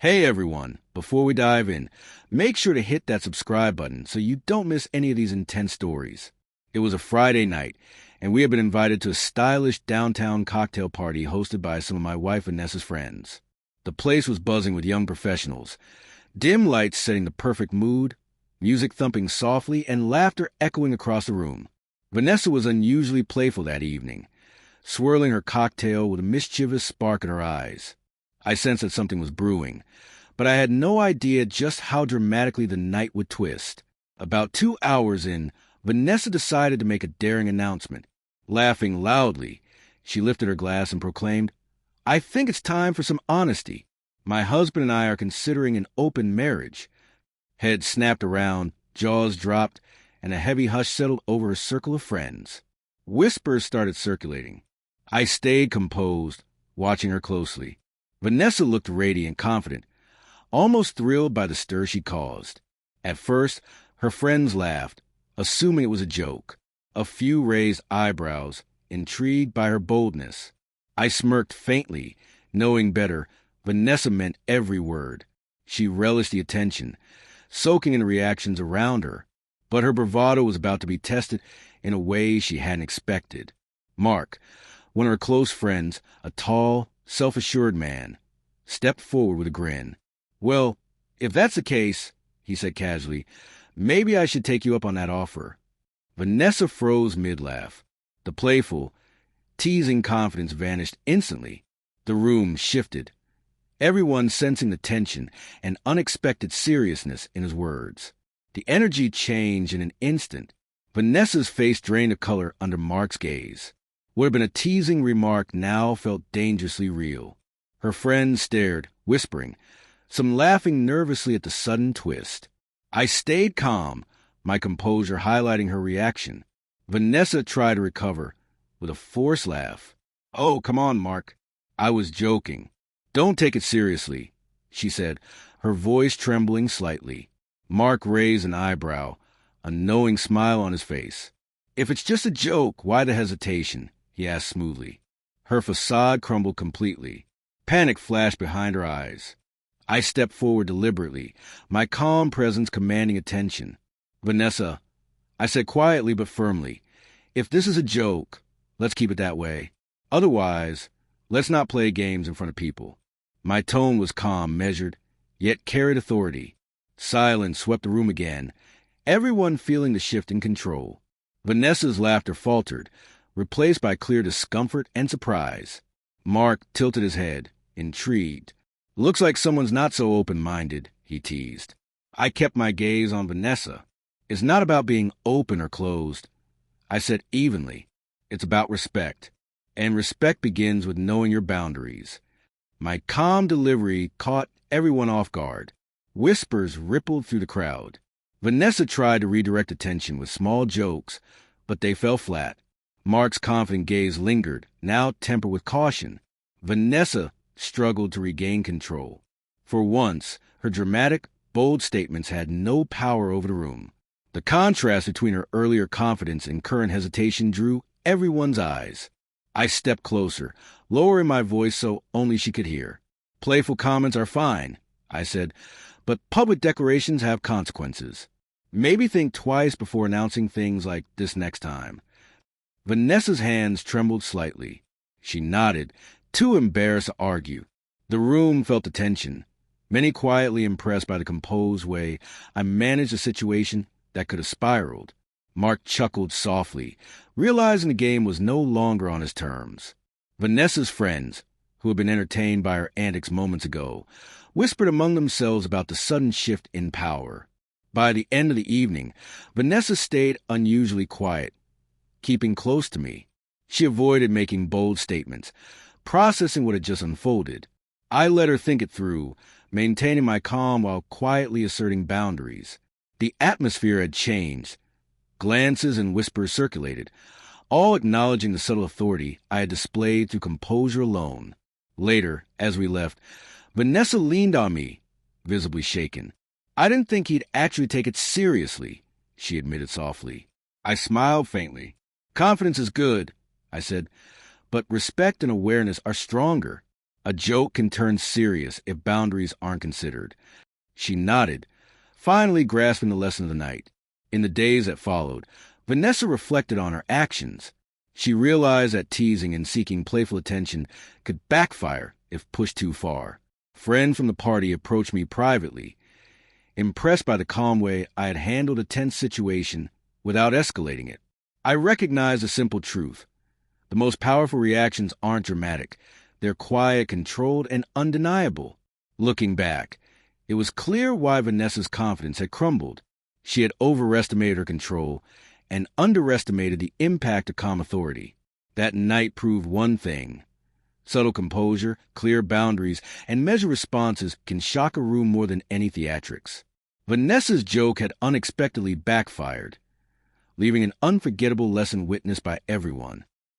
Hey everyone, before we dive in, make sure to hit that subscribe button so you don't miss any of these intense stories. It was a Friday night, and we had been invited to a stylish downtown cocktail party hosted by some of my wife Vanessa's friends. The place was buzzing with young professionals, dim lights setting the perfect mood, music thumping softly, and laughter echoing across the room. Vanessa was unusually playful that evening, swirling her cocktail with a mischievous spark in her eyes. I sensed that something was brewing, but I had no idea just how dramatically the night would twist. About 2 hours in, Vanessa decided to make a daring announcement. Laughing loudly, she lifted her glass and proclaimed, "I think it's time for some honesty. My husband and I are considering an open marriage." Head snapped around, jaws dropped, and a heavy hush settled over her circle of friends. Whispers started circulating. I stayed composed, watching her closely. Vanessa looked radiant, confident, almost thrilled by the stir she caused. At first, her friends laughed, assuming it was a joke. A few raised eyebrows, intrigued by her boldness. I smirked faintly, knowing better, Vanessa meant every word. She relished the attention, soaking in the reactions around her, but her bravado was about to be tested in a way she hadn't expected. Mark, one of her close friends, a tall, self-assured man, stepped forward with a grin. "Well, if that's the case," he said casually, "maybe I should take you up on that offer." Vanessa froze mid-laugh. The playful, teasing confidence vanished instantly. The room shifted, everyone sensing the tension and unexpected seriousness in his words. The energy changed in an instant. Vanessa's face drained of color under Mark's gaze. What had been a teasing remark now felt dangerously real. Her friends stared, whispering, some laughing nervously at the sudden twist. I stayed calm, my composure highlighting her reaction. Vanessa tried to recover, with a forced laugh. "Oh, come on, Mark. I was joking. Don't take it seriously," she said, her voice trembling slightly. Mark raised an eyebrow, a knowing smile on his face. "If it's just a joke, why the hesitation?" he asked smoothly. Her facade crumbled completely. Panic flashed behind her eyes. I stepped forward deliberately, my calm presence commanding attention. "Vanessa," I said quietly but firmly, "if this is a joke, let's keep it that way. Otherwise, let's not play games in front of people." My tone was calm, measured, yet carried authority. Silence swept the room again, everyone feeling the shift in control. Vanessa's laughter faltered, replaced by clear discomfort and surprise. Mark tilted his head, intrigued. "Looks like someone's not so open-minded," he teased. I kept my gaze on Vanessa. "It's not about being open or closed," I said evenly. "It's about respect. And respect begins with knowing your boundaries." My calm delivery caught everyone off guard. Whispers rippled through the crowd. Vanessa tried to redirect attention with small jokes, but they fell flat. Mark's confident gaze lingered, now tempered with caution. Vanessa struggled to regain control. For once, her dramatic, bold statements had no power over the room. The contrast between her earlier confidence and current hesitation drew everyone's eyes. I stepped closer, lowering my voice so only she could hear. "Playful comments are fine," I said, "but public declarations have consequences. Maybe think twice before announcing things like this next time." Vanessa's hands trembled slightly. She nodded, too embarrassed to argue. The room felt the tension, many quietly impressed by the composed way I managed a situation that could have spiraled. Mark chuckled softly, realizing the game was no longer on his terms. Vanessa's friends, who had been entertained by her antics moments ago, whispered among themselves about the sudden shift in power. By the end of the evening, Vanessa stayed unusually quiet, keeping close to me. She avoided making bold statements, processing what had just unfolded. I let her think it through, maintaining my calm while quietly asserting boundaries. The atmosphere had changed. Glances and whispers circulated, all acknowledging the subtle authority I had displayed through composure alone. Later, as we left, Vanessa leaned on me, visibly shaken. "I didn't think he'd actually take it seriously," she admitted softly. I smiled faintly. "Confidence is good," I said, "but respect and awareness are stronger." A joke can turn serious if boundaries aren't considered. She nodded, finally grasping the lesson of the night. In the days that followed, Vanessa reflected on her actions. She realized that teasing and seeking playful attention could backfire if pushed too far. A friend from the party approached me privately, impressed by the calm way I had handled a tense situation without escalating it. I recognized a simple truth. The most powerful reactions aren't dramatic. They're quiet, controlled, and undeniable. Looking back, it was clear why Vanessa's confidence had crumbled. She had overestimated her control and underestimated the impact of calm authority. That night proved one thing. Subtle composure, clear boundaries, and measured responses can shock a room more than any theatrics. Vanessa's joke had unexpectedly backfired, leaving an unforgettable lesson witnessed by everyone.